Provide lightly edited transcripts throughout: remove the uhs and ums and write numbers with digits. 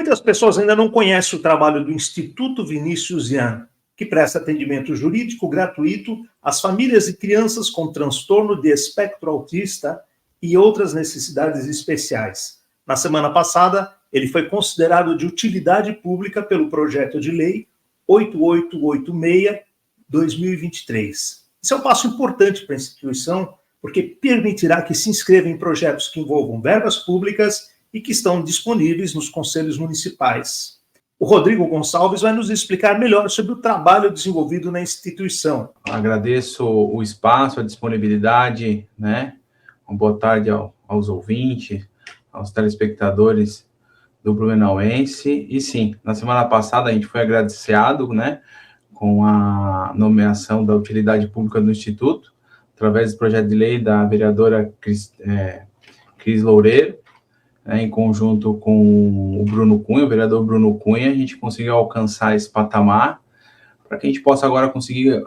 Muitas pessoas ainda não conhecem o trabalho do Instituto Vinícius Yan, que presta atendimento jurídico gratuito às famílias e crianças com transtorno de espectro autista e outras necessidades especiais. Na semana passada, ele foi considerado de utilidade pública pelo projeto de lei 8886/2023. Isso é um passo importante para a instituição, porque permitirá que se inscreva em projetos que envolvam verbas públicas e que estão disponíveis nos conselhos municipais. O Rodrigo Gonçalves vai nos explicar melhor sobre o trabalho desenvolvido na instituição. Agradeço o espaço, a disponibilidade, né? Uma boa tarde aos ouvintes, aos telespectadores do Blumenauense. E sim, na semana passada a gente foi agraciado, né, com a nomeação da utilidade pública do Instituto, através do projeto de lei da vereadora Cris Loureiro, né, em conjunto com o Bruno Cunha, o vereador Bruno Cunha, a gente conseguiu alcançar esse patamar para que a gente possa agora conseguir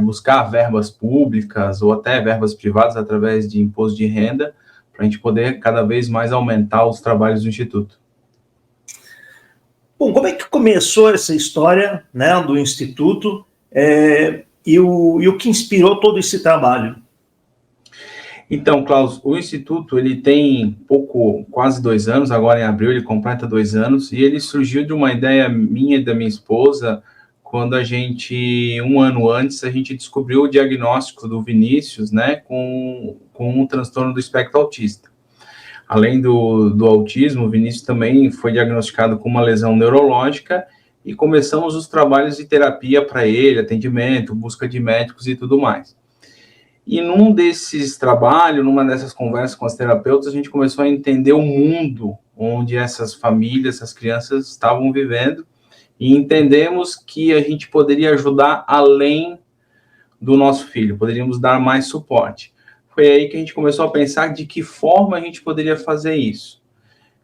buscar verbas públicas ou até verbas privadas através de imposto de renda, para a gente poder cada vez mais aumentar os trabalhos do Instituto. Bom, como é que começou essa história, né, do Instituto e o que inspirou todo esse trabalho? Então, Klaus, o Instituto, ele tem quase 2 anos, agora em abril ele completa 2 anos, e ele surgiu de uma ideia minha e da minha esposa, quando um ano antes, a gente descobriu o diagnóstico do Vinícius, né, com um transtorno do espectro autista. Além do autismo, o Vinícius também foi diagnosticado com uma lesão neurológica, e começamos os trabalhos de terapia para ele, atendimento, busca de médicos e tudo mais. E num desses trabalhos, numa dessas conversas com as terapeutas, a gente começou a entender o mundo onde essas famílias, essas crianças estavam vivendo, e entendemos que a gente poderia ajudar além do nosso filho, poderíamos dar mais suporte. Foi aí que a gente começou a pensar de que forma a gente poderia fazer isso.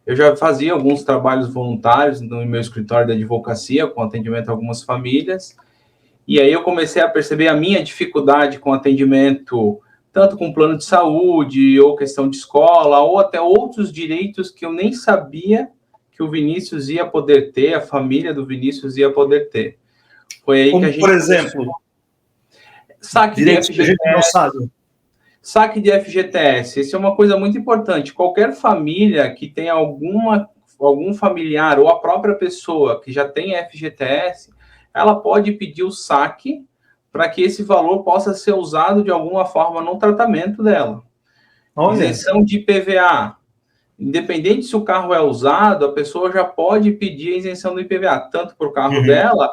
Eu já fazia alguns trabalhos voluntários no meu escritório de advocacia, com atendimento a algumas famílias, e aí eu comecei a perceber a minha dificuldade com atendimento, tanto com plano de saúde, ou questão de escola, ou até outros direitos que eu nem sabia que o Vinícius ia poder ter, a família do Vinícius ia poder ter. Foi aí como, que a gente... por exemplo, saque de FGTS. Saque de FGTS, isso é uma coisa muito importante. Qualquer família que tenha algum familiar ou a própria pessoa que já tem FGTS, ela pode pedir o saque para que esse valor possa ser usado de alguma forma no tratamento dela. Olha. Isenção de IPVA. Independente se o carro é usado, a pessoa já pode pedir a isenção do IPVA, tanto para o carro dela,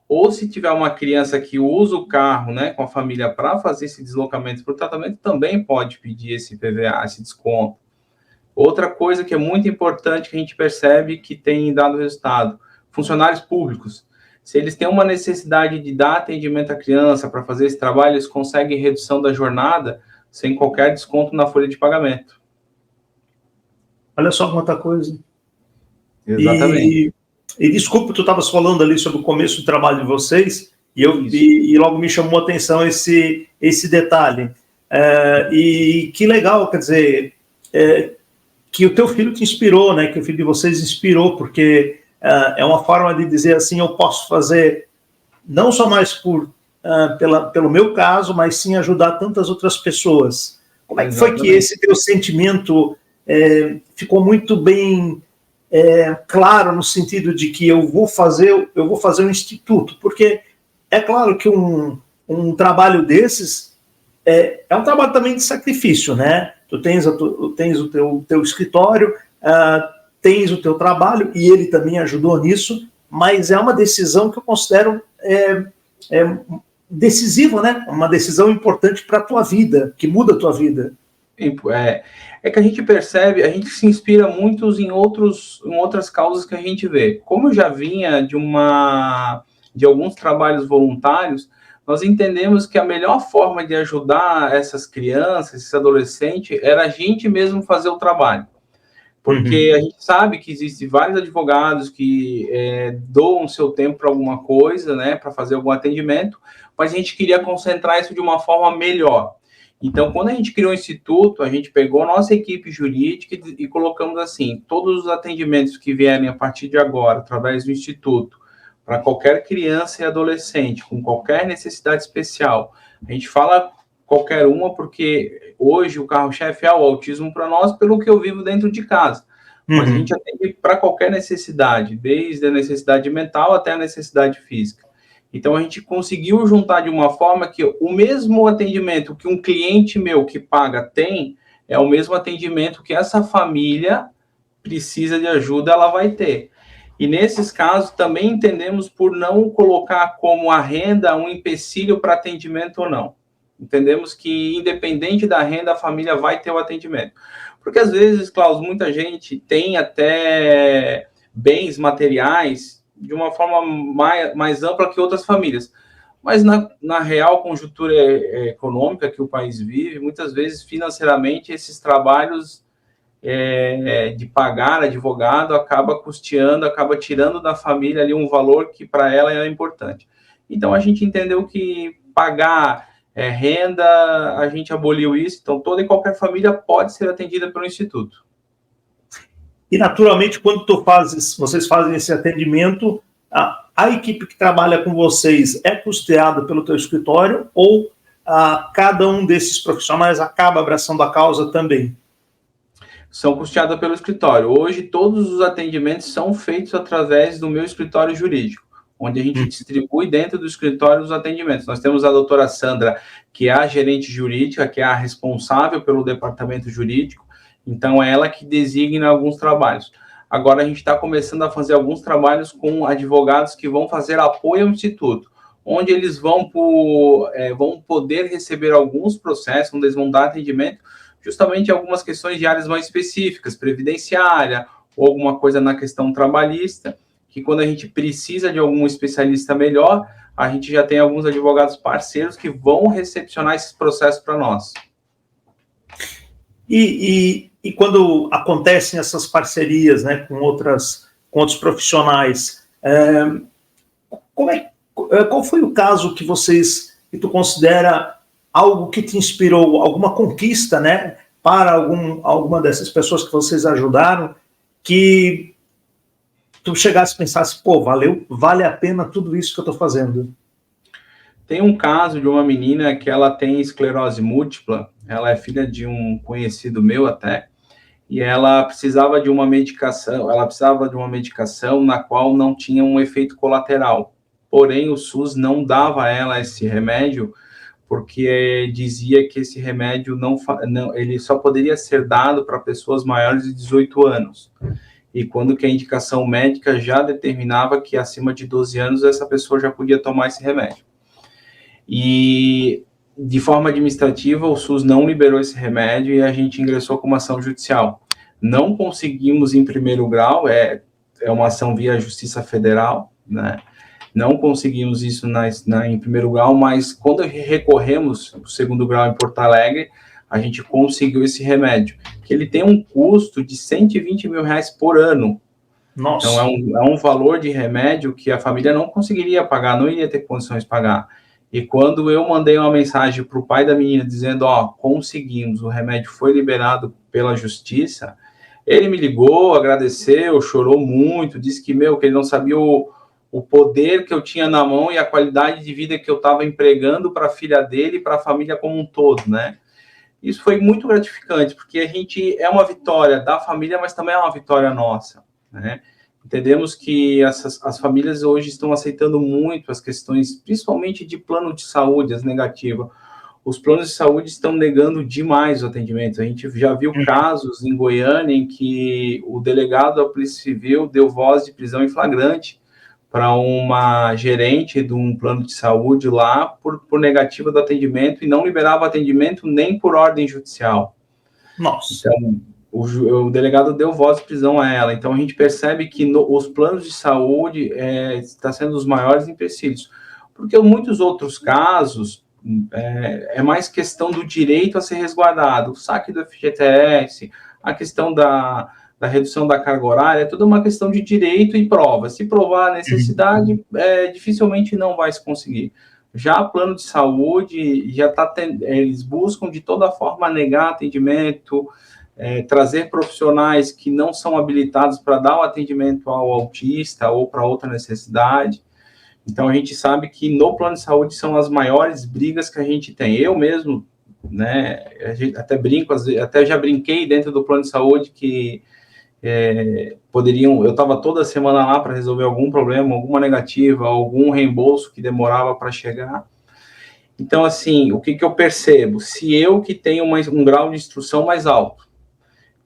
ou se tiver uma criança que usa o carro, né, com a família para fazer esse deslocamento para o tratamento, também pode pedir esse IPVA, esse desconto. Outra coisa que é muito importante que a gente percebe que tem dado resultado, funcionários públicos. Se eles têm uma necessidade de dar atendimento à criança para fazer esse trabalho, eles conseguem redução da jornada sem qualquer desconto na folha de pagamento. Olha só quanta coisa. Exatamente. E desculpa, tu estavas falando ali sobre o começo do trabalho de vocês, e logo me chamou a atenção esse detalhe. E que legal, quer dizer, que o teu filho te inspirou, né? Que o filho de vocês inspirou, porque é uma forma de dizer assim, eu posso fazer não só mais pelo meu caso, mas sim ajudar tantas outras pessoas. Como é que foi que esse teu sentimento ficou muito bem claro no sentido de que eu vou fazer um instituto? Porque é claro que um trabalho desses é um trabalho também de sacrifício, né? Tu tens o teu escritório, tens o teu trabalho, e ele também ajudou nisso, mas é uma decisão que eu considero decisiva, né? Uma decisão importante para a tua vida, que muda a tua vida. É que a gente percebe, a gente se inspira muito em outras causas que a gente vê. Como eu já vinha de alguns trabalhos voluntários, nós entendemos que a melhor forma de ajudar essas crianças, esses adolescentes, era a gente mesmo fazer o trabalho. Porque a gente sabe que existem vários advogados que doam seu tempo para alguma coisa, né, para fazer algum atendimento, mas a gente queria concentrar isso de uma forma melhor. Então, quando a gente criou o Instituto, a gente pegou a nossa equipe jurídica e colocamos assim, todos os atendimentos que vierem a partir de agora, através do Instituto, para qualquer criança e adolescente, com qualquer necessidade especial. A gente fala qualquer uma, porque hoje o carro-chefe é o autismo para nós, pelo que eu vivo dentro de casa. Mas a gente atende para qualquer necessidade, desde a necessidade mental até a necessidade física. Então, a gente conseguiu juntar de uma forma que o mesmo atendimento que um cliente meu que paga tem, é o mesmo atendimento que essa família precisa de ajuda, ela vai ter. E nesses casos, também entendemos por não colocar como a renda um empecilho para atendimento ou não. Entendemos que, independente da renda, a família vai ter o atendimento. Porque, às vezes, Klaus, muita gente tem até bens materiais de uma forma mais ampla que outras famílias. Mas, na real conjuntura econômica que o país vive, muitas vezes, financeiramente, esses trabalhos de pagar advogado acaba custeando, acaba tirando da família ali um valor que para ela é importante. Então, a gente entendeu que pagar renda, a gente aboliu isso, então toda e qualquer família pode ser atendida pelo Instituto. E, naturalmente, quando vocês fazem esse atendimento, a equipe que trabalha com vocês é custeada pelo teu escritório ou cada um desses profissionais acaba abraçando a causa também? São custeadas pelo escritório. Hoje, todos os atendimentos são feitos através do meu escritório jurídico, onde a gente distribui dentro do escritório os atendimentos. Nós temos a doutora Sandra, que é a gerente jurídica, que é a responsável pelo departamento jurídico, então é ela que designa alguns trabalhos. Agora a gente está começando a fazer alguns trabalhos com advogados que vão fazer apoio ao Instituto, onde eles vão poder receber alguns processos, onde eles vão dar atendimento, justamente algumas questões de áreas mais específicas, previdenciária, ou alguma coisa na questão trabalhista, que quando a gente precisa de algum especialista melhor, a gente já tem alguns advogados parceiros que vão recepcionar esses processos para nós. E quando acontecem essas parcerias, né, com outros profissionais, qual foi o caso que tu considera algo que te inspirou, alguma conquista, né, para alguma dessas pessoas que vocês ajudaram, que tu chegasse e pensasse, vale a pena tudo isso que eu estou fazendo? Tem um caso de uma menina que ela tem esclerose múltipla, ela é filha de um conhecido meu até, e ela precisava de uma medicação na qual não tinha um efeito colateral. Porém, o SUS não dava a ela esse remédio, porque dizia que esse remédio ele só poderia ser dado para pessoas maiores de 18 anos. E quando que a indicação médica já determinava que acima de 12 anos essa pessoa já podia tomar esse remédio. E, de forma administrativa, o SUS não liberou esse remédio e a gente ingressou com uma ação judicial. Não conseguimos em primeiro grau, é uma ação via Justiça Federal, né? Não conseguimos isso em primeiro grau, mas quando recorremos para o segundo grau em Porto Alegre, a gente conseguiu esse remédio, que ele tem um custo de R$120 mil por ano. Nossa. Então, é um valor de remédio que a família não conseguiria pagar, não iria ter condições de pagar. E quando eu mandei uma mensagem para o pai da menina dizendo, conseguimos, o remédio foi liberado pela justiça, ele me ligou, agradeceu, chorou muito, disse que ele não sabia o poder que eu tinha na mão e a qualidade de vida que eu estava empregando para a filha dele e para a família como um todo, né? Isso foi muito gratificante, porque a gente é uma vitória da família, mas também é uma vitória nossa, né? Entendemos que as famílias hoje estão aceitando muito as questões, principalmente de plano de saúde, as negativas. Os planos de saúde estão negando demais o atendimento. A gente já viu casos em Goiânia em que o delegado da Polícia Civil deu voz de prisão em flagrante para uma gerente de um plano de saúde lá por negativa do atendimento e não liberava atendimento nem por ordem judicial. Nossa. Então, o delegado deu voz de prisão a ela. Então, a gente percebe que os planos de saúde está sendo os maiores empecilhos. Porque muitos outros casos é mais questão do direito a ser resguardado. O saque do FGTS, a questão da redução da carga horária, é toda uma questão de direito e prova. Se provar a necessidade, dificilmente não vai se conseguir. Já plano de saúde, eles buscam de toda forma negar atendimento, trazer profissionais que não são habilitados para dar o atendimento ao autista ou para outra necessidade. Então, a gente sabe que no plano de saúde são as maiores brigas que a gente tem. Eu mesmo, né, até brinco, até já brinquei dentro do plano de saúde que eu estava toda semana lá para resolver algum problema, alguma negativa, algum reembolso que demorava para chegar. Então, assim, o que eu percebo? Se eu que tenho um grau de instrução mais alto,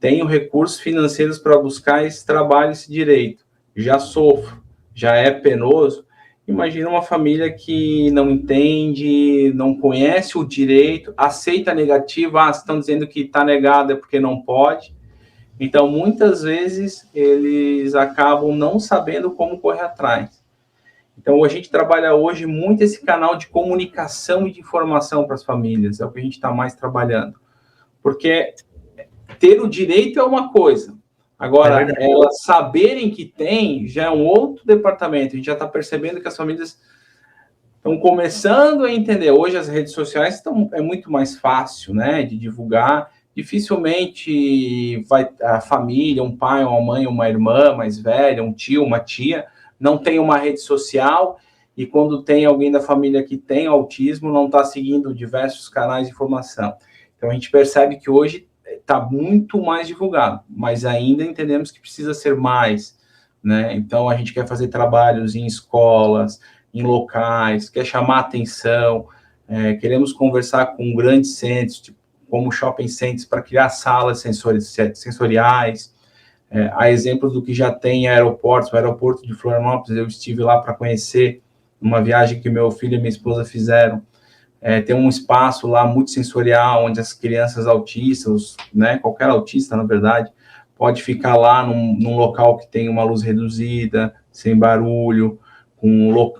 tenho recursos financeiros para buscar esse trabalho, esse direito, já sofro, já é penoso, imagina uma família que não entende, não conhece o direito, aceita a negativa, estão dizendo que está negado é porque não pode. Então, muitas vezes, eles acabam não sabendo como correr atrás. Então, a gente trabalha hoje muito esse canal de comunicação e de informação para as famílias, é o que a gente está mais trabalhando. Porque ter o direito é uma coisa, agora, elas saberem que tem, já é um outro departamento. A gente já está percebendo que as famílias estão começando a entender. Hoje, as redes sociais é muito mais fácil, né, de divulgar. Dificilmente vai a família, um pai, uma mãe, uma irmã mais velha, um tio, uma tia, não tem uma rede social, e quando tem alguém da família que tem autismo, não está seguindo diversos canais de informação. Então, a gente percebe que hoje está muito mais divulgado, mas ainda entendemos que precisa ser mais, né? Então, a gente quer fazer trabalhos em escolas, em locais, quer chamar atenção, queremos conversar com grandes centros, tipo, como shopping centers, para criar salas sensoriais, a exemplo do que já tem aeroportos, o aeroporto de Florianópolis, eu estive lá para conhecer uma viagem que meu filho e minha esposa fizeram, tem um espaço lá multissensorial, onde as crianças autistas, né, qualquer autista, na verdade, pode ficar lá num local que tem uma luz reduzida, sem barulho, com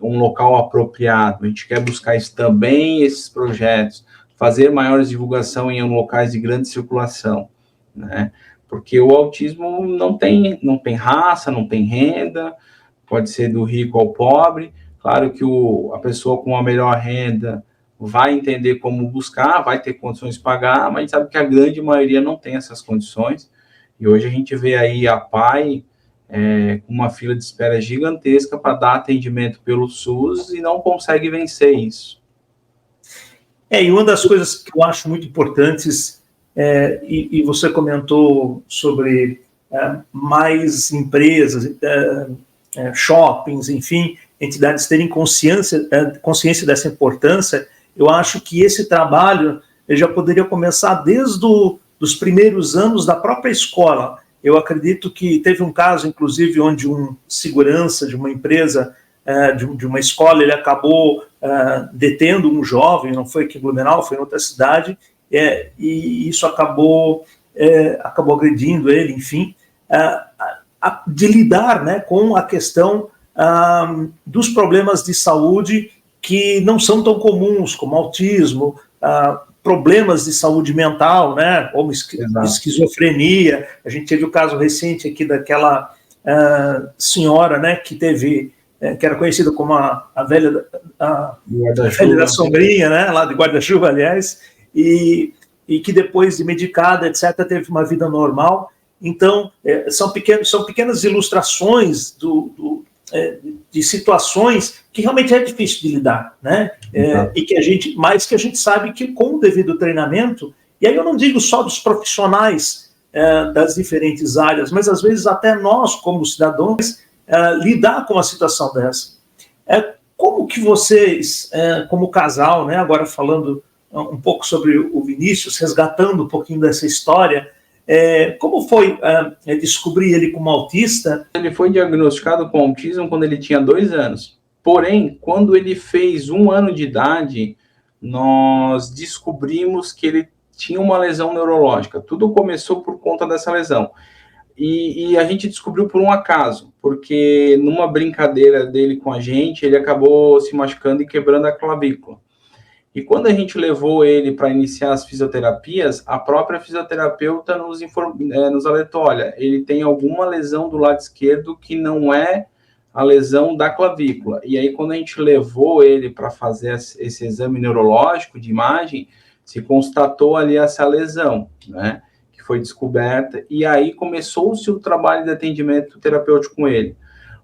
um local apropriado. A gente quer buscar isso também, esses projetos, fazer maiores divulgação em locais de grande circulação, né? Porque o autismo não tem raça, não tem renda, pode ser do rico ao pobre. Claro que a pessoa com a melhor renda vai entender como buscar, vai ter condições de pagar, mas a gente sabe que a grande maioria não tem essas condições. E hoje a gente vê aí a PAI com uma fila de espera gigantesca para dar atendimento pelo SUS e não consegue vencer isso. E uma das coisas que eu acho muito importantes, e você comentou sobre mais empresas, shoppings, enfim, entidades terem consciência dessa importância, eu acho que esse trabalho já poderia começar desde os primeiros anos da própria escola. Eu acredito que teve um caso, inclusive, onde um segurança de uma empresa, de uma escola, ele acabou detendo um jovem, não foi aqui em Blumenau, foi em outra cidade, e isso acabou agredindo ele, enfim, de lidar, né, com a questão dos problemas de saúde que não são tão comuns, como autismo, problemas de saúde mental, né, como esquizofrenia. A gente teve o caso recente aqui daquela senhora, né, que era conhecida como a velha da sombrinha, né, lá de guarda-chuva, aliás, e que depois de medicada, etc., teve uma vida normal. Então, são pequenas ilustrações de situações que realmente é difícil de lidar, né? E que a gente sabe que com o devido treinamento, e aí eu não digo só dos profissionais das diferentes áreas, mas às vezes até nós, como cidadãos, lidar com uma situação dessa. Como que vocês, como casal, né, agora falando um pouco sobre o Vinícius, resgatando um pouquinho dessa história, como foi descobrir ele como autista? Ele foi diagnosticado com autismo quando ele tinha 2 anos. Porém, quando ele fez 1 ano de idade, nós descobrimos que ele tinha uma lesão neurológica. Tudo começou por conta dessa lesão. E a gente descobriu por um acaso, porque numa brincadeira dele com a gente, ele acabou se machucando e quebrando a clavícula. E quando a gente levou ele para iniciar as fisioterapias, a própria fisioterapeuta nos alertou, olha, ele tem alguma lesão do lado esquerdo que não é a lesão da clavícula. E aí, quando a gente levou ele para fazer esse exame neurológico de imagem, se constatou ali essa lesão, né, que foi descoberta, e aí começou-se o trabalho de atendimento terapêutico com ele.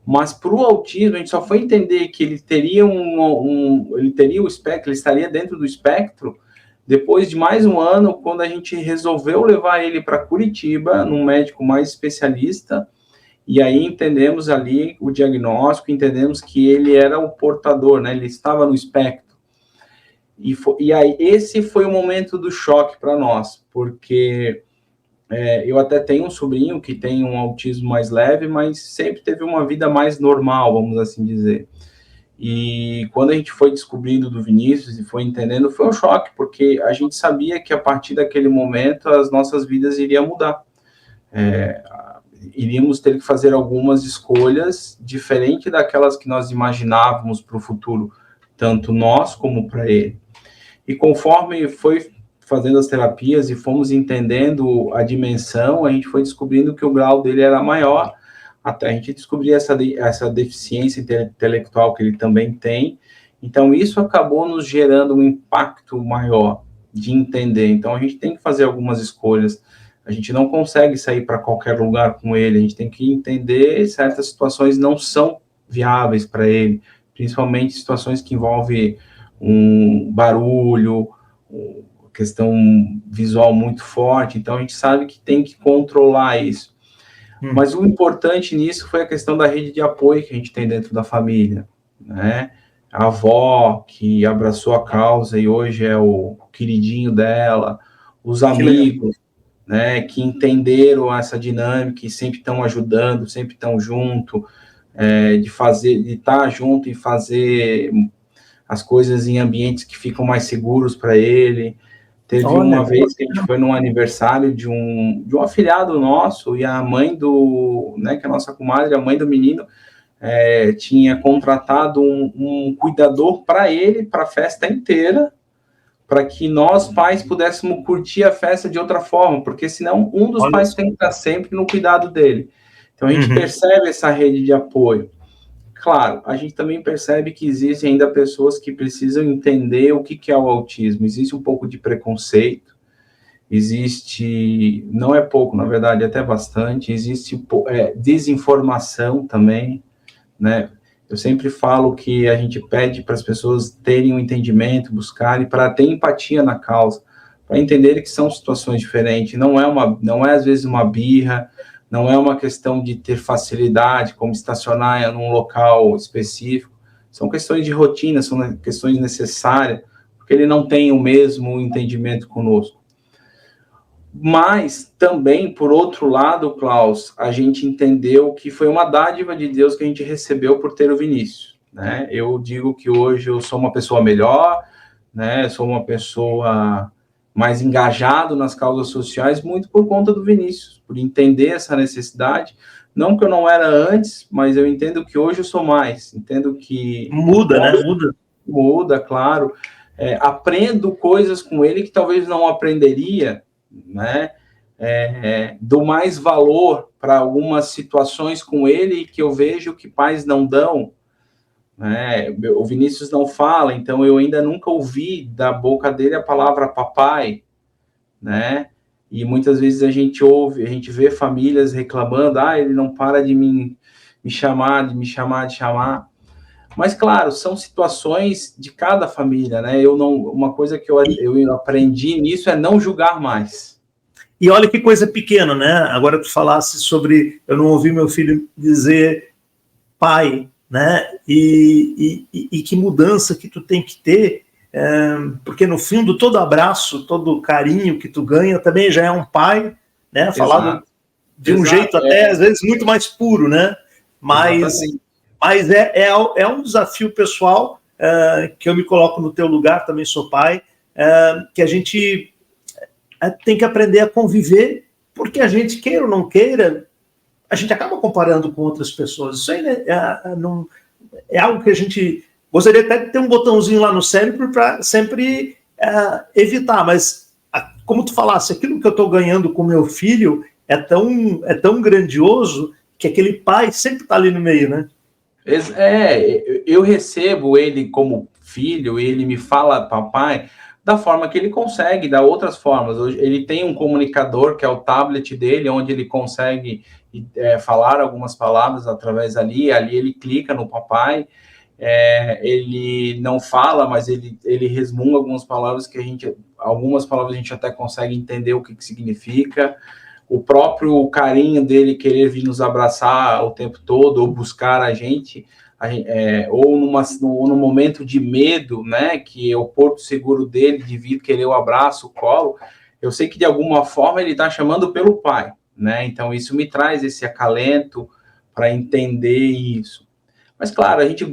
Mas para o autismo, a gente só foi entender que ele teria ele teria o espectro, ele estaria dentro do espectro, depois de mais um ano, quando a gente resolveu levar ele para Curitiba, num médico mais especialista, e aí entendemos ali o diagnóstico, entendemos que ele era o portador, né? Ele estava no espectro. E aí esse foi o momento do choque para nós, porque eu até tenho um sobrinho que tem um autismo mais leve, mas sempre teve uma vida mais normal, vamos assim dizer. E quando a gente foi descobrindo do Vinícius e foi entendendo, foi um choque, porque a gente sabia que a partir daquele momento as nossas vidas iriam mudar. Iríamos ter que fazer algumas escolhas diferentes daquelas que nós imaginávamos para o futuro, tanto nós como para ele. E conforme foi fazendo as terapias e fomos entendendo a dimensão, a gente foi descobrindo que o grau dele era maior, até a gente descobrir essa deficiência intelectual que ele também tem. Então, isso acabou nos gerando um impacto maior de entender. Então, a gente tem que fazer algumas escolhas. A gente não consegue sair para qualquer lugar com ele. A gente tem que entender certas situações não são viáveis para ele, principalmente situações que envolvem um barulho, questão visual muito forte. Então, a gente sabe que tem que controlar isso. Mas o importante nisso foi a questão da rede de apoio que a gente tem dentro da família, né? A avó que abraçou a causa e hoje é o queridinho dela, os amigos, né, que entenderam essa dinâmica e sempre estão ajudando, sempre estão junto, de estar junto e fazer as coisas em ambientes que ficam mais seguros para ele. Teve uma vez que a gente foi num aniversário de um afilhado nosso, e a mãe né, que é a nossa comadre, a mãe do menino, tinha contratado um cuidador para ele, para a festa inteira, para que nós, pais, pudéssemos curtir a festa de outra forma, porque senão um dos pais tem que estar sempre no cuidado dele. Então, a gente percebe essa rede de apoio. Claro, a gente também percebe que existem ainda pessoas que precisam entender o que é o autismo. Existe um pouco de preconceito, existe, não é pouco, na verdade, até bastante, existe desinformação também, né? Eu sempre falo que a gente pede para as pessoas terem um entendimento, buscarem, para ter empatia na causa, para entenderem que são situações diferentes, não é às vezes uma birra, não é uma questão de ter facilidade, como estacionar num local específico. São questões de rotina, são questões necessárias, porque ele não tem o mesmo entendimento conosco. Mas também, por outro lado, Klaus, a gente entendeu que foi uma dádiva de Deus que a gente recebeu por ter o Vinícius, né? Eu digo que hoje eu sou uma pessoa melhor, né? Sou uma pessoa mais engajado nas causas sociais, muito por conta do Vinícius, por entender essa necessidade. Não que eu não era antes, mas eu entendo que hoje eu sou mais. Entendo que... Muda, né? Muda, claro. Aprendo coisas com ele que talvez não aprenderia, né? Dou mais valor para algumas situações com ele que eu vejo que pais não dão. O Vinícius não fala, então eu ainda nunca ouvi da boca dele a palavra papai, né? E muitas vezes a gente vê famílias reclamando, ele não para de me chamar. Mas, claro, são situações de cada família, né? Uma coisa que eu aprendi nisso é não julgar mais. E olha que coisa pequena, né? Agora tu falasse sobre, eu não ouvi meu filho dizer pai, né? E que mudança que tu tem que ter, porque no fundo todo abraço, todo carinho que tu ganha também já é um pai, né? Falado de um jeito até às vezes muito mais puro, né? Mas é um desafio pessoal, que eu me coloco no teu lugar, também sou pai, que a gente tem que aprender a conviver, porque a gente, queira ou não queira, a gente acaba comparando com outras pessoas. Isso aí é algo que a gente gostaria até de ter um botãozinho lá no cérebro para sempre evitar, mas como tu falasse, aquilo que eu estou ganhando com meu filho é tão grandioso que aquele pai sempre está ali no meio, né? Eu recebo ele como filho, ele me fala papai da forma que ele consegue, da outras formas. Hoje ele tem um comunicador que é o tablet dele, onde ele consegue falar algumas palavras através ali ele clica no papai. Ele não fala, mas ele resmunga algumas palavras a gente até consegue entender o que significa. O próprio carinho dele querer vir nos abraçar o tempo todo, ou buscar a gente ou num momento de medo, né, que é o porto seguro dele, de vir querer o abraço, o colo, eu sei que de alguma forma ele está chamando pelo pai, né, então isso me traz esse acalento para entender isso. Mas, claro, a gente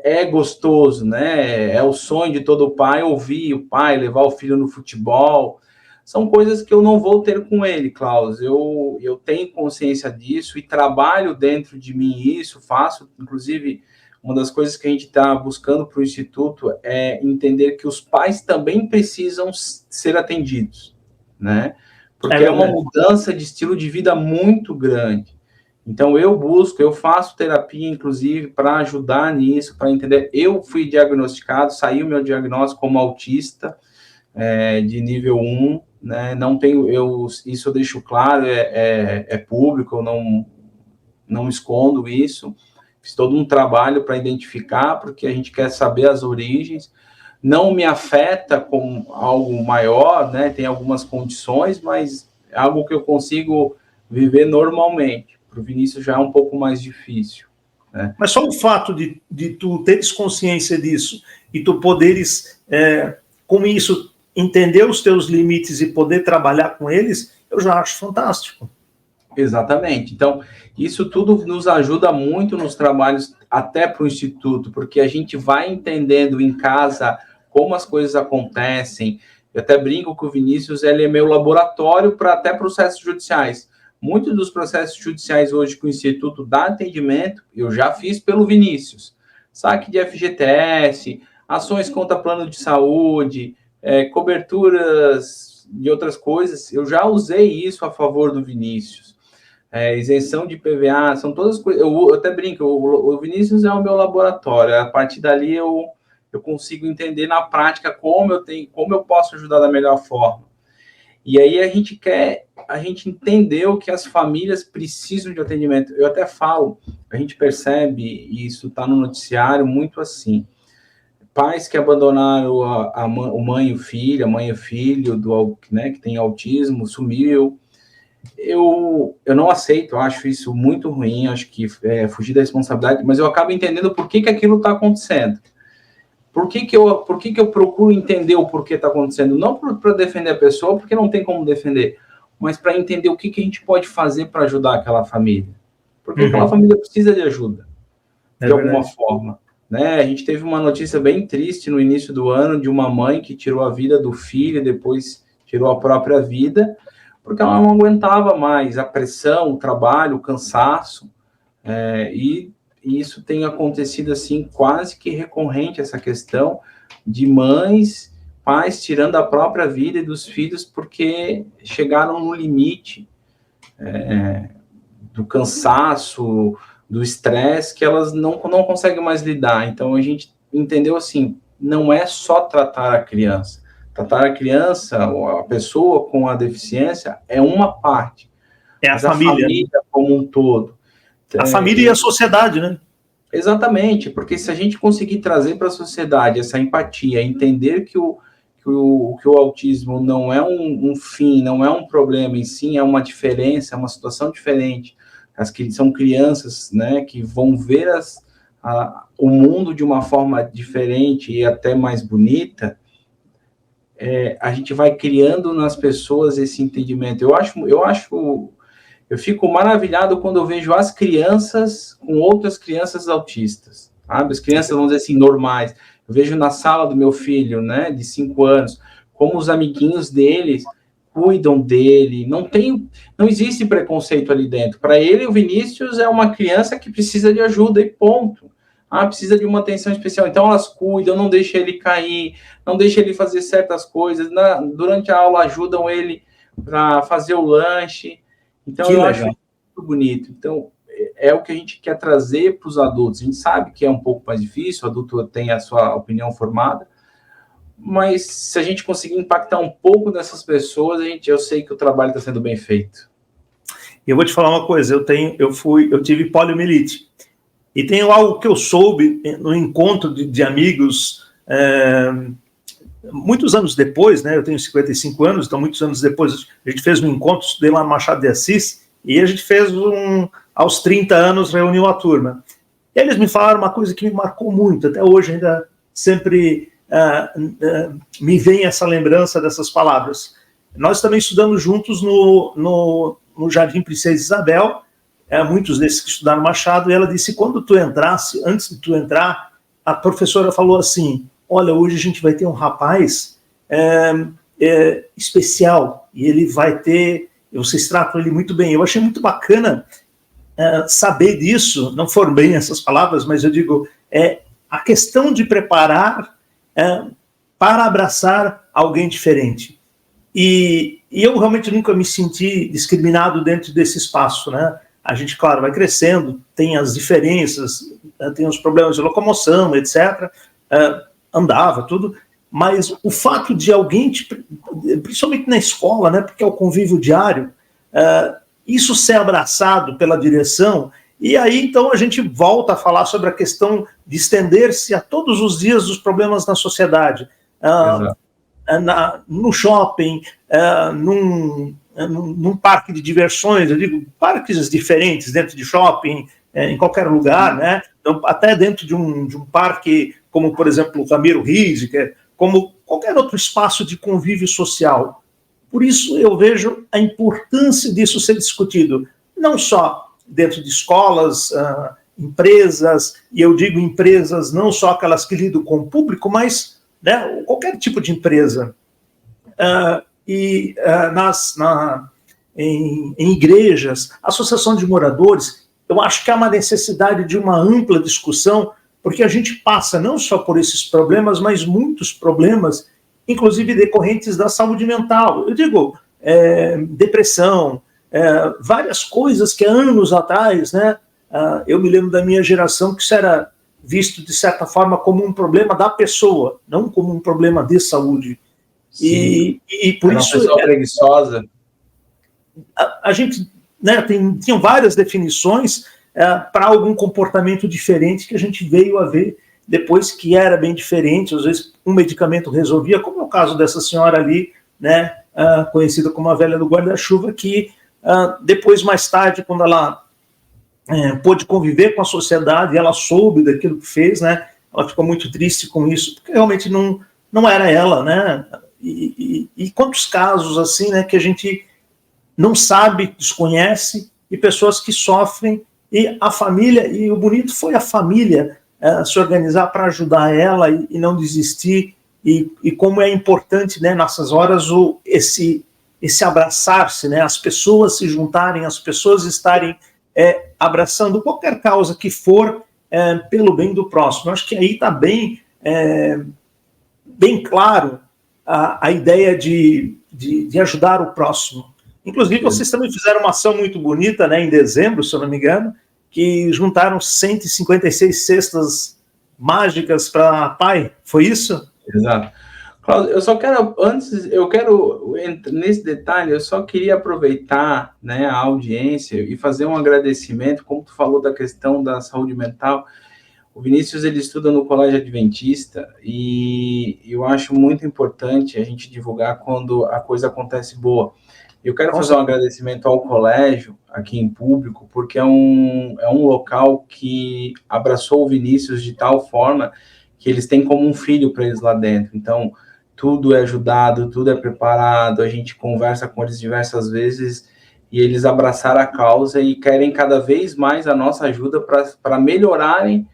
é gostoso, né? É o sonho de todo pai ouvir o pai, levar o filho no futebol. São coisas que eu não vou ter com ele, Klaus. Eu tenho consciência disso e trabalho dentro de mim isso, faço. Inclusive, uma das coisas que a gente está buscando para o Instituto é entender que os pais também precisam ser atendidos, né? Porque é uma mudança de estilo de vida muito grande. Então, eu faço terapia, inclusive, para ajudar nisso, para entender. Eu fui diagnosticado, saiu meu diagnóstico como autista, de nível 1, né? Não tenho, isso eu deixo claro, é público, eu não escondo isso. Fiz todo um trabalho para identificar, porque a gente quer saber as origens. Não me afeta com algo maior, né? Tem algumas condições, mas é algo que eu consigo viver normalmente. Para o Vinícius já é um pouco mais difícil, né? Mas só o fato de tu teres consciência disso e tu poderes, com isso, entender os teus limites e poder trabalhar com eles, eu já acho fantástico. Exatamente. Então, isso tudo nos ajuda muito nos trabalhos, até para o Instituto, porque a gente vai entendendo em casa como as coisas acontecem. Eu até brinco que o Vinícius ele é meu laboratório para até processos judiciais. Muitos dos processos judiciais hoje que o Instituto dá atendimento, eu já fiz pelo Vinícius. Saque de FGTS, ações contra plano de saúde, coberturas de outras coisas, eu já usei isso a favor do Vinícius. Isenção de PVA, são todas coisas. Eu até brinco, o Vinícius é o meu laboratório. A partir dali eu consigo entender na prática como eu posso ajudar da melhor forma. E aí a gente entendeu que as famílias precisam de atendimento. Eu até falo, a gente percebe, e isso está no noticiário, muito assim. Pais que abandonaram a mãe e o filho, a mãe e o filho, né, que tem autismo, sumiu. Eu não aceito, eu acho isso muito ruim, acho que fugir da responsabilidade, mas eu acabo entendendo por que aquilo está acontecendo. Por que eu procuro entender o porquê está acontecendo? Não para defender a pessoa, porque não tem como defender, mas para entender o que a gente pode fazer para ajudar aquela família. Porque aquela família precisa de ajuda, de alguma forma. Né? A gente teve uma notícia bem triste no início do ano de uma mãe que tirou a vida do filho e depois tirou a própria vida, porque ela não aguentava mais a pressão, o trabalho, o cansaço, e isso tem acontecido assim, quase que recorrente, essa questão de pais tirando a própria vida e dos filhos porque chegaram no limite do cansaço, do estresse, que elas não conseguem mais lidar. Então, a gente entendeu assim, não é só tratar a criança. Tratar a criança, a pessoa com a deficiência, é uma parte. É a família como um todo. A família e a sociedade, né? Exatamente, porque se a gente conseguir trazer para a sociedade essa empatia, entender que o autismo não é um fim, não é um problema, em si é uma diferença, é uma situação diferente. São crianças, né, que vão ver o mundo de uma forma diferente e até mais bonita. A gente vai criando nas pessoas esse entendimento. Eu fico maravilhado quando eu vejo as crianças com outras crianças autistas, sabe? As crianças, vamos dizer assim, normais. Eu vejo na sala do meu filho, né, de 5 anos, como os amiguinhos deles cuidam dele. Não existe preconceito ali dentro. Para ele, o Vinícius é uma criança que precisa de ajuda e ponto. Precisa de uma atenção especial. Então, elas cuidam, não deixam ele cair, não deixam ele fazer certas coisas. Durante a aula, ajudam ele para fazer o lanche. Então, eu acho muito bonito. Então, é o que a gente quer trazer para os adultos. A gente sabe que é um pouco mais difícil, o adulto tem a sua opinião formada, mas se a gente conseguir impactar um pouco dessas pessoas, eu sei que o trabalho está sendo bem feito. Eu vou te falar uma coisa, eu tive poliomielite, e tem algo que eu soube no encontro de amigos, muitos anos depois, né, eu tenho 55 anos, então muitos anos depois a gente fez um encontro, estudei lá no Machado de Assis, e a gente fez aos 30 anos, reuniu a turma. E eles me falaram uma coisa que me marcou muito, até hoje ainda sempre me vem essa lembrança dessas palavras. Nós também estudamos juntos no Jardim Princesa Isabel, muitos desses que estudaram Machado, e ela disse, quando tu entrasse, antes de tu entrar, a professora falou assim, olha, hoje a gente vai ter um rapaz especial, e ele vai ter, vocês tratam ele muito bem. Eu achei muito bacana saber disso, não foram bem essas palavras, mas eu digo, a questão de preparar para abraçar alguém diferente. E eu realmente nunca me senti discriminado dentro desse espaço, né? A gente, claro, vai crescendo, tem as diferenças, tem os problemas de locomoção, etc., andava, tudo, mas o fato de alguém, principalmente na escola, né, porque é o convívio diário, isso ser abraçado pela direção, e aí então a gente volta a falar sobre a questão de estender-se a todos os dias dos problemas na sociedade, no shopping, num parque de diversões, eu digo, parques diferentes dentro de shopping, em qualquer lugar, né? Então, até dentro de um parque, como, por exemplo, o Ramiro Rizzi, como qualquer outro espaço de convívio social. Por isso, eu vejo a importância disso ser discutido, não só dentro de escolas, empresas, e eu digo empresas não só aquelas que lidam com o público, mas, né, qualquer tipo de empresa. Em igrejas, associação de moradores, eu acho que há uma necessidade de uma ampla discussão, porque a gente passa não só por esses problemas, mas muitos problemas, inclusive decorrentes da saúde mental. Eu digo, depressão, várias coisas que há anos atrás, né, eu me lembro da minha geração que isso era visto, de certa forma, como um problema da pessoa, não como um problema de saúde. E por isso... Uma pessoa preguiçosa. A gente, né, tinham várias definições para algum comportamento diferente que a gente veio a ver depois que era bem diferente. Às vezes um medicamento resolvia, como é o caso dessa senhora ali, né, conhecida como a velha do guarda-chuva, que depois, mais tarde, quando ela pôde conviver com a sociedade, ela soube daquilo que fez, né, ela ficou muito triste com isso, porque realmente não era ela, né, e quantos casos assim, né, que a gente não sabe, desconhece, e pessoas que sofrem, e a família, e o bonito foi a família se organizar para ajudar ela e não desistir, e como é importante, né, nessas horas, esse abraçar-se, né, as pessoas se juntarem, as pessoas estarem abraçando qualquer causa que for pelo bem do próximo. Eu acho que aí está bem claro a ideia de ajudar o próximo. Inclusive, vocês também fizeram uma ação muito bonita, né, em dezembro, se eu não me engano, que juntaram 156 cestas mágicas para pai. Foi isso? Exato. Cláudio, nesse detalhe, eu só queria aproveitar, né, a audiência e fazer um agradecimento, como tu falou da questão da saúde mental. O Vinícius, ele estuda no Colégio Adventista e eu acho muito importante a gente divulgar quando a coisa acontece boa. Eu quero fazer um agradecimento ao colégio, aqui em público, porque é um local que abraçou o Vinícius de tal forma que eles têm como um filho para eles lá dentro. Então, tudo é ajudado, tudo é preparado, a gente conversa com eles diversas vezes e eles abraçaram a causa e querem cada vez mais a nossa ajuda para melhorarem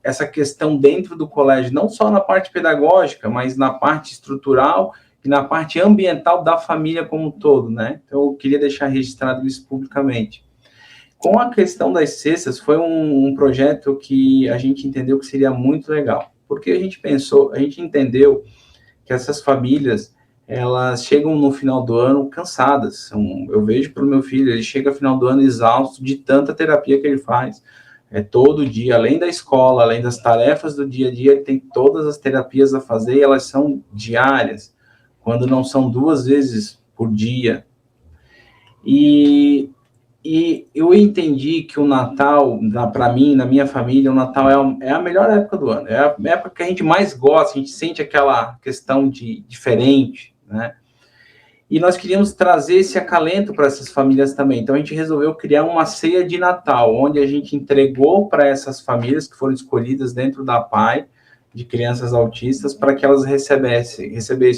essa questão dentro do colégio, não só na parte pedagógica, mas na parte estrutural e na parte ambiental da família como um todo, né? Então, eu queria deixar registrado isso publicamente. Com a questão das cestas, foi um projeto que a gente entendeu que seria muito legal, porque a gente entendeu que essas famílias, elas chegam no final do ano cansadas. Eu vejo pelo meu filho, ele chega no final do ano exausto de tanta terapia que ele faz. Todo dia, além da escola, além das tarefas do dia a dia, ele tem todas as terapias a fazer e elas são diárias, quando não são 2 vezes por dia. E eu entendi que o Natal, para mim, na minha família, o Natal é a melhor época do ano. É a época que a gente mais gosta, a gente sente aquela questão de diferente, né? E nós queríamos trazer esse acalento para essas famílias também. Então, a gente resolveu criar uma ceia de Natal, onde a gente entregou para essas famílias que foram escolhidas dentro da PAI, de crianças autistas, para que elas recebessem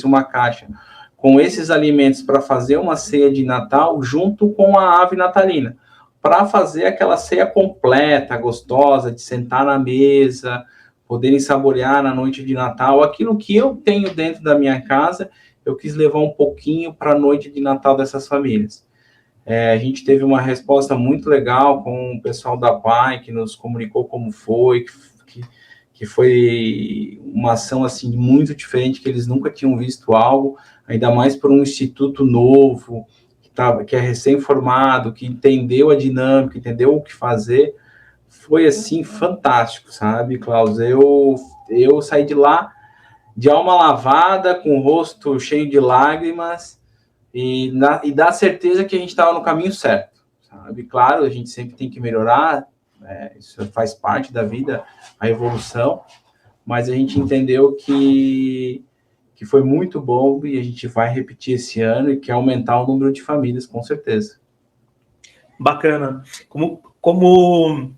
uma caixa com esses alimentos para fazer uma ceia de Natal junto com a ave natalina, para fazer aquela ceia completa, gostosa, de sentar na mesa, poderem saborear na noite de Natal. Aquilo que eu tenho dentro da minha casa, eu quis levar um pouquinho para a noite de Natal dessas famílias. A gente teve uma resposta muito legal com o pessoal da PAI, que nos comunicou como foi, que foi uma ação assim muito diferente, que eles nunca tinham visto algo, ainda mais por um instituto novo, que é recém-formado, que entendeu a dinâmica, entendeu o que fazer. Foi assim fantástico, sabe, Klaus? Eu saí de lá de alma lavada, com o rosto cheio de lágrimas, e dá certeza que a gente estava no caminho certo, sabe? Claro, a gente sempre tem que melhorar, isso faz parte da vida, a evolução, mas a gente entendeu que foi muito bom e a gente vai repetir esse ano e quer aumentar o número de famílias, com certeza. Bacana. Como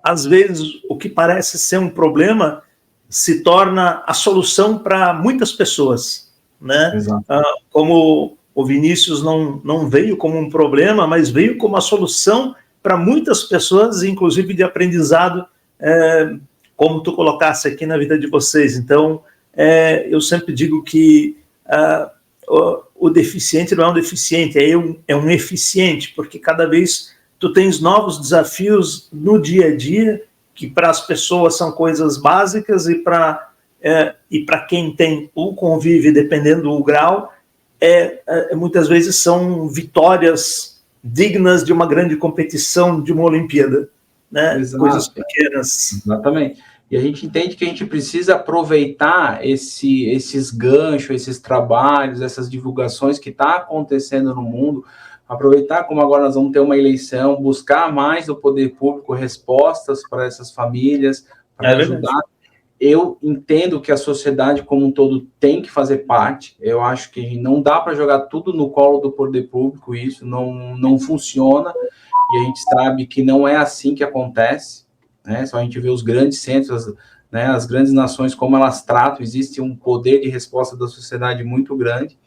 às vezes o que parece ser um problema se torna a solução para muitas pessoas, né? Exato. Como o Vinícius não veio como um problema, mas veio como a solução para muitas pessoas, inclusive de aprendizado, como tu colocaste aqui na vida de vocês. Então, eu sempre digo que o deficiente não é um deficiente, é um eficiente, porque cada vez tu tens novos desafios no dia a dia, que para as pessoas são coisas básicas, e para quem tem o convívio, dependendo do grau, muitas vezes são vitórias dignas de uma grande competição, de uma Olimpíada, né? Exato. Coisas pequenas. Exatamente. E a gente entende que a gente precisa aproveitar esses ganchos, esses trabalhos, essas divulgações que estão acontecendo no mundo, aproveitar como agora nós vamos ter uma eleição, buscar mais do poder público respostas para essas famílias, para ajudar. Eu entendo que a sociedade como um todo tem que fazer parte. Eu acho que não dá para jogar tudo no colo do poder público, isso não funciona, e a gente sabe que não é assim que acontece, né? Só a gente vê os grandes centros, né, as grandes nações, como elas tratam, existe um poder de resposta da sociedade muito grande.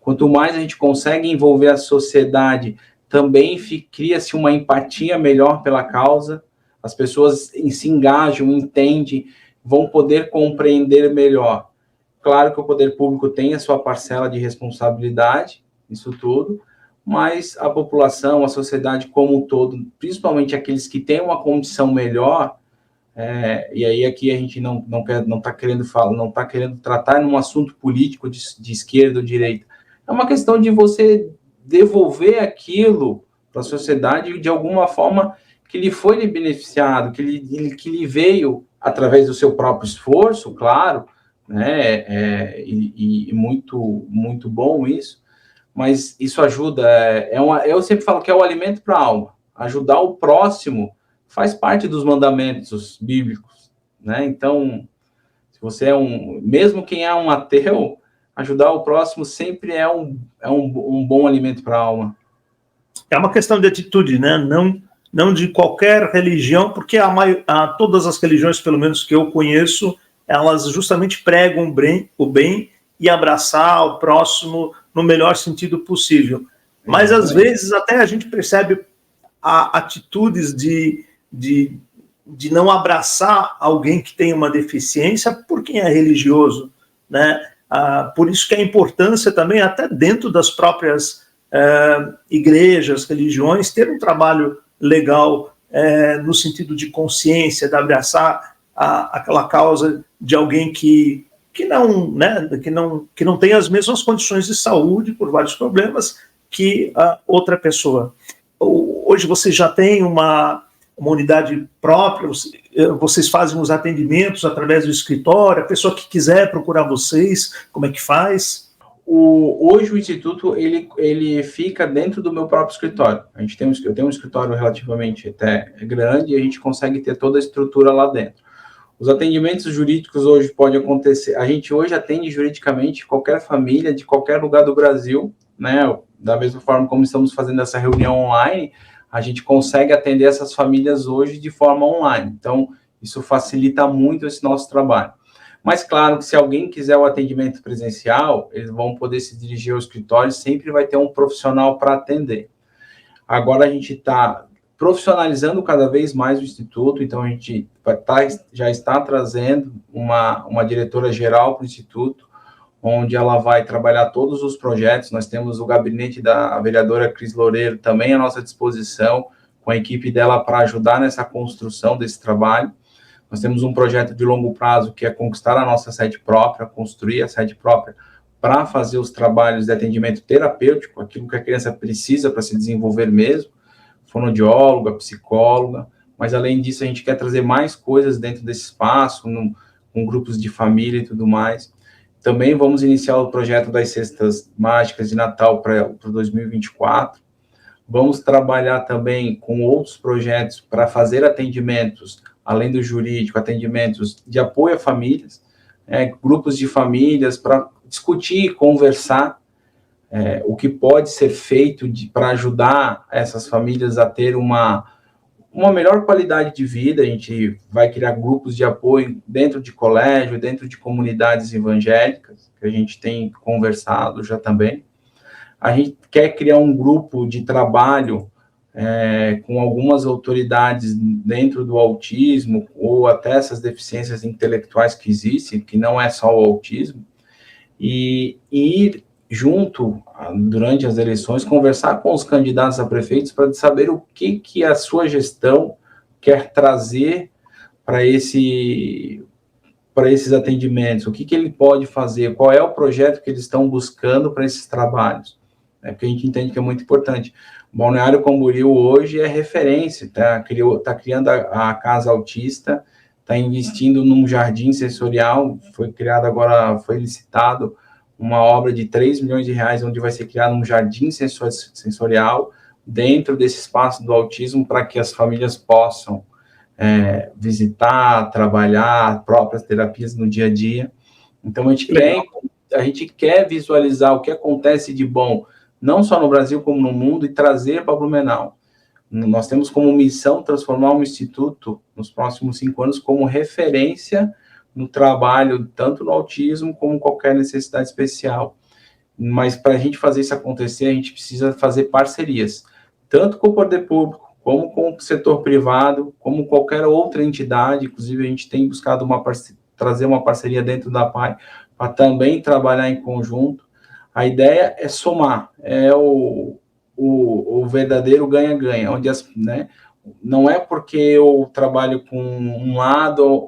Quanto mais a gente consegue envolver a sociedade, também cria-se uma empatia melhor pela causa, as pessoas se engajam, entendem, vão poder compreender melhor. Claro que o poder público tem a sua parcela de responsabilidade, isso tudo, mas a população, a sociedade como um todo, principalmente aqueles que têm uma condição melhor, e aí aqui a gente não está querendo falar, não está querendo tratar num assunto político de esquerda ou direita. É uma questão de você devolver aquilo para a sociedade de alguma forma que lhe foi beneficiado, que lhe veio através do seu próprio esforço, claro, né? E muito, muito bom isso, mas isso ajuda. Eu sempre falo que é o alimento para a alma. Ajudar o próximo faz parte dos mandamentos bíblicos, né? Então, se você mesmo quem é um ateu, ajudar o próximo sempre é um bom alimento para a alma. É uma questão de atitude, né? Não de qualquer religião, porque todas as religiões, pelo menos que eu conheço, elas justamente pregam o bem e abraçar o próximo no melhor sentido possível. Mas, às vezes, até a gente percebe atitudes de não abraçar alguém que tem uma deficiência por quem é religioso, né? Por isso que a importância também, até dentro das próprias igrejas, religiões, ter um trabalho legal no sentido de consciência, de abraçar aquela causa de alguém que que não, né, que não tem as mesmas condições de saúde por vários problemas que a outra pessoa. Hoje você já tem uma unidade própria, vocês fazem os atendimentos através do escritório, a pessoa que quiser procurar vocês, como é que faz? Hoje o Instituto, ele fica dentro do meu próprio escritório. Eu tenho um escritório relativamente até grande e a gente consegue ter toda a estrutura lá dentro. Os atendimentos jurídicos hoje podem acontecer, a gente hoje atende juridicamente qualquer família de qualquer lugar do Brasil, né? Da mesma forma como estamos fazendo essa reunião online, a gente consegue atender essas famílias hoje de forma online. Então, isso facilita muito esse nosso trabalho. Mas, claro, que se alguém quiser o atendimento presencial, eles vão poder se dirigir ao escritório, sempre vai ter um profissional para atender. Agora, a gente está profissionalizando cada vez mais o Instituto, então a gente já está trazendo uma diretora-geral para o Instituto, onde ela vai trabalhar todos os projetos. Nós temos o gabinete da vereadora Cris Loureiro também à nossa disposição, com a equipe dela para ajudar nessa construção desse trabalho. Nós temos um projeto de longo prazo, que é conquistar a nossa sede própria, construir a sede própria, para fazer os trabalhos de atendimento terapêutico, aquilo que a criança precisa para se desenvolver mesmo, fonoaudióloga, psicóloga, mas além disso a gente quer trazer mais coisas dentro desse espaço, com grupos de família e tudo mais. Também vamos iniciar o projeto das cestas mágicas de Natal para 2024. Vamos trabalhar também com outros projetos para fazer atendimentos, além do jurídico, atendimentos de apoio a famílias, grupos de famílias para discutir, conversar o que pode ser feito para ajudar essas famílias a ter uma melhor qualidade de vida. A gente vai criar grupos de apoio dentro de colégio, dentro de comunidades evangélicas, que a gente tem conversado já também. A gente quer criar um grupo de trabalho com algumas autoridades dentro do autismo, ou até essas deficiências intelectuais que existem, que não é só o autismo, e ir junto, durante as eleições, conversar com os candidatos a prefeitos para saber o que a sua gestão quer trazer para esses atendimentos, o que ele pode fazer, qual é o projeto que eles estão buscando para esses trabalhos, porque a gente entende que é muito importante. O Balneário Camboriú hoje é referência, está criando a Casa Autista, está investindo num jardim sensorial, foi licitado uma obra de 3 milhões de reais, onde vai ser criado um jardim sensorial dentro desse espaço do autismo, para que as famílias possam visitar, trabalhar próprias terapias no dia a dia. Então, a gente quer visualizar o que acontece de bom, não só no Brasil, como no mundo, e trazer para Blumenau. Nós temos como missão transformar o Instituto, nos próximos 5 anos, como referência no trabalho, tanto no autismo como qualquer necessidade especial. Mas para a gente fazer isso acontecer, a gente precisa fazer parcerias, tanto com o poder público, como com o setor privado, como qualquer outra entidade. Inclusive, a gente tem buscado trazer uma parceria dentro da PAI, para também trabalhar em conjunto. A ideia é somar, é o verdadeiro ganha-ganha, onde não é porque eu trabalho com um lado,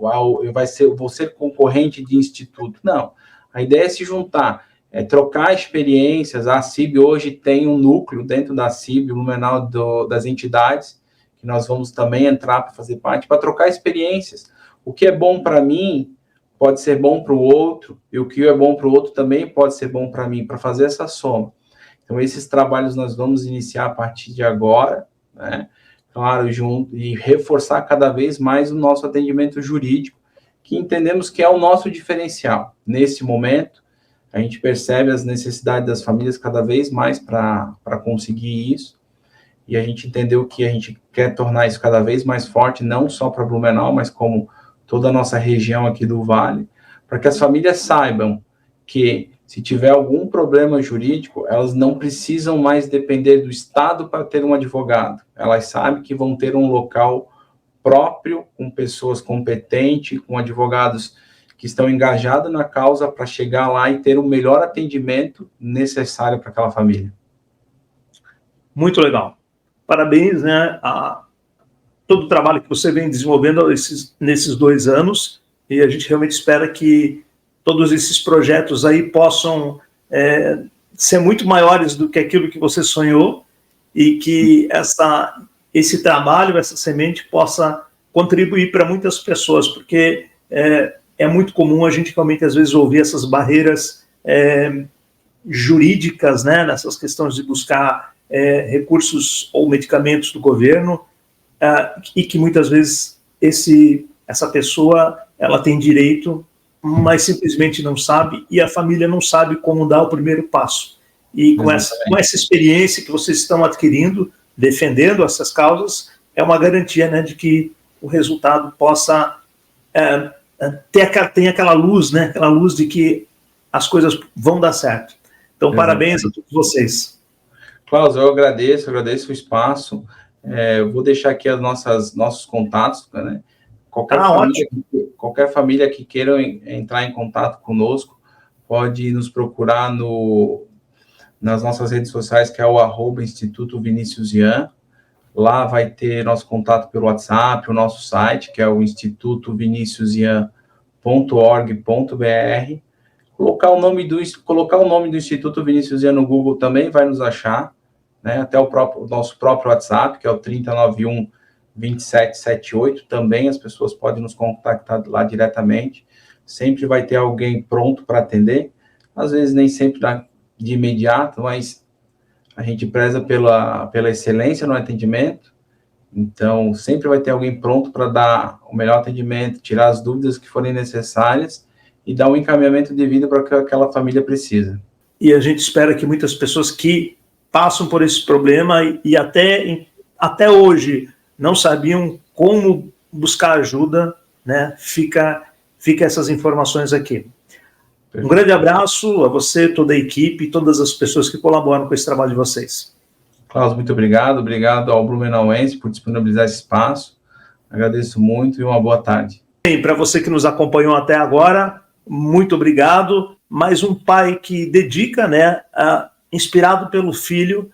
vou ser concorrente de instituto. Não. A ideia é se juntar, trocar experiências. A CIB hoje tem um núcleo dentro da CIB, Blumenau, das entidades, que nós vamos também entrar para fazer parte, para trocar experiências. O que é bom para mim pode ser bom para o outro, e o que é bom para o outro também pode ser bom para mim, para fazer essa soma. Então, esses trabalhos nós vamos iniciar a partir de agora, né? Claro, junto, e reforçar cada vez mais o nosso atendimento jurídico, que entendemos que é o nosso diferencial. Nesse momento, a gente percebe as necessidades das famílias cada vez mais para conseguir isso, e a gente entendeu que a gente quer tornar isso cada vez mais forte, não só para Blumenau, mas como toda a nossa região aqui do Vale, para que as famílias saibam que, se tiver algum problema jurídico, elas não precisam mais depender do Estado para ter um advogado. Elas sabem que vão ter um local próprio, com pessoas competentes, com advogados que estão engajados na causa, para chegar lá e ter o melhor atendimento necessário para aquela família. Muito legal. Parabéns, né, a todo o trabalho que você vem desenvolvendo nesses 2 anos, e a gente realmente espera que todos esses projetos aí possam ser muito maiores do que aquilo que você sonhou e que esse trabalho, essa semente possa contribuir para muitas pessoas, porque é muito comum a gente realmente às vezes ouvir essas barreiras jurídicas, né, nessas questões de buscar recursos ou medicamentos do governo, e que muitas vezes essa pessoa ela tem direito, mas simplesmente não sabe, e a família não sabe como dar o primeiro passo. E com essa experiência que vocês estão adquirindo, defendendo essas causas, é uma garantia, né, de que o resultado possa ter aquela luz, né, aquela luz de que as coisas vão dar certo. Então, parabéns a todos vocês. Klaus, eu agradeço o espaço. Eu vou deixar aqui nossos contatos, né? Qualquer família que queira entrar em contato conosco, pode nos procurar nas nossas redes sociais, que é o @Instituto Vinícius Yan. Lá vai ter nosso contato pelo WhatsApp, o nosso site, que é o institutoviniciusyan.org.br. Colocar o nome do Instituto Vinícius Yan no Google também vai nos achar, né? Até o nosso próprio WhatsApp, que é o 3091-2778, também as pessoas podem nos contactar lá diretamente. Sempre vai ter alguém pronto para atender, às vezes nem sempre de imediato, mas a gente preza pela excelência no atendimento, então sempre vai ter alguém pronto para dar o melhor atendimento, tirar as dúvidas que forem necessárias e dar um encaminhamento devido para o que aquela família precisa. E a gente espera que muitas pessoas que passam por esse problema e até hoje não sabiam como buscar ajuda, né? Fica essas informações aqui. Um grande abraço a você, toda a equipe, todas as pessoas que colaboram com esse trabalho de vocês. Klaus, muito obrigado ao Blumenauense por disponibilizar esse espaço. Agradeço muito e uma boa tarde. Para você que nos acompanhou até agora, muito obrigado. Mais um pai que dedica, né, inspirado pelo filho,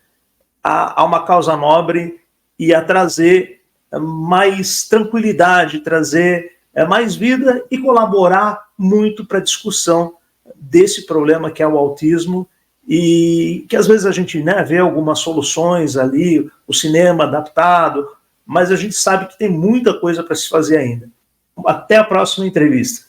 a uma causa nobre e a trazer mais tranquilidade, trazer mais vida e colaborar muito para a discussão desse problema que é o autismo, e que às vezes a gente, né, vê algumas soluções ali, o cinema adaptado, mas a gente sabe que tem muita coisa para se fazer ainda. Até a próxima entrevista.